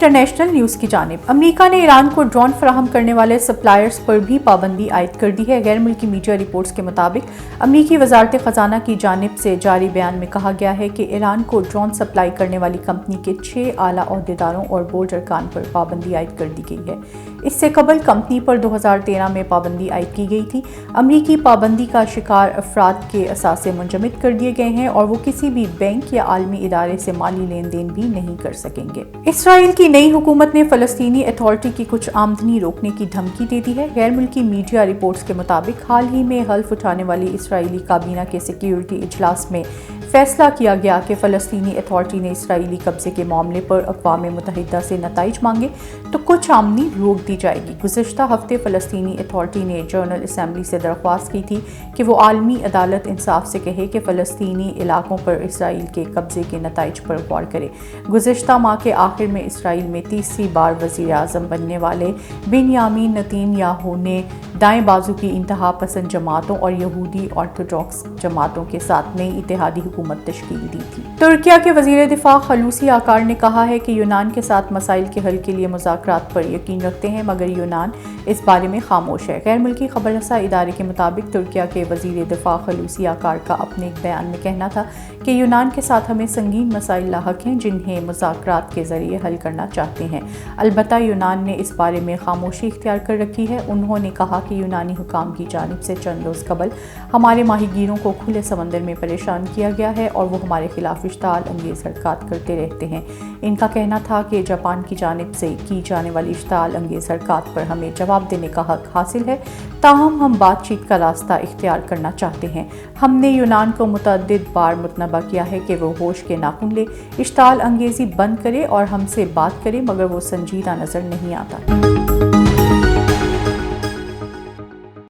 International news की जानिब। America ने ईरान को ड्रोन फराहम करने वाले सप्लायर्स पर भी पाबंदी आयद कर दी है। गैर मुल्की मीडिया रिपोर्ट्स के मुताबिक अमेरिकी वजारत ख़जाना की जानिब से जारी बयान में कहा गया है कि ईरान को ड्रोन सप्लाई करने वाली कंपनी के 6 आला ओहदेदारों और बोर्ड अरकान पर पाबंदी आयद कर दी गई है। इससे कबल कंपनी पर 2013 में पाबंदी आयद की गई थी। अमेरिकी पाबंदी का शिकार अफराद के असासे मुंजमद कर दिए गए हैं और वो किसी भी बैंक या आलमी इदारे से माली लेन देन भी नहीं कर सकेंगे। इसराइल की नई हुकूमत ने फ़लस्तीनी अथॉरिटी की कुछ आमदनी रोकने की धमकी दे दी है। गैर मुल्की मीडिया रिपोर्ट्स के मुताबिक हाल ही में हल्फ उठाने वाली इसराइली काबीना के सिक्योरिटी इजलास में फैसला किया गया कि फ़लस्तीनी अथॉरिटी ने इसराइली कब्जे के मामले पर अक़वाम मुत्तहिदा से नताइज मांगे तो कुछ आमदनी रोक दी जाएगी। गुज़िश्ता हफ्ते फ़लस्तीनी अथॉरिटी ने जनरल असम्बली से दरख्वास्त की थी कि वो आलमी अदालत इंसाफ से कहे कि फ़लस्तीनी इलाकों पर इसराइल के कब्जे के नताइज पर गौर करे। गुज़िश्ता माह के आखिर में इसराइल में तीसरी बार वज़ीर आज़म बनने वाले बेंयामीन नेतन्याहू ने दाएं बाजू की इंतहा पसंद जमातों और यहूदी ऑर्थोडॉक्स जमातों के साथ नई इत्तेहादी हुकूमत तश्कील दी थी। तुर्किया के वज़ीर दिफा खलूसी आकार ने कहा है कि यूनान के साथ मसाइल के हल के लिए मुज़ाकरात पर यकीन रखते हैं, मगर यूनान इस बारे में खामोश है। गैर मुल्की खबररसा इदारे के मुताबिक तुर्किया के वज़ीर दिफा खलूसी आकार का अपने एक बयान में कहना था कि यूनान के साथ हमें संगीन मसाइल लाहक हैं जिन्हें मुज़ाकरात के ज़रिए हल करना चाहते हैं। अलबत्ता यूनान ने इस बारे में खामोशी इख्तियार कर रखी है। उन्होंने कहा कि यूनानी हुकाम की जानिब से चंद रोज़ कबल हमारे माहीगीरों को खुले समंदर में परेशान किया गया है और वो हमारे खिलाफ इश्ताल अंगेज़ हरकत करते रहते हैं। इनका कहना था कि जापान की जानिब से की जाने वाली इश्ताल अंगेज़ हरकत पर हमें जवाब देने का हक हासिल है, ताहम हम बातचीत का रास्ता इख्तियार करना चाहते हैं। हमने यूनान को मुतअद्दिद बार मुतनबा किया है कि वो होश के नाखून ले, इश्ताल अंगेज़ी बंद करे और हमसे बात करे, मगर वो संजीदा नज़र नहीं आता।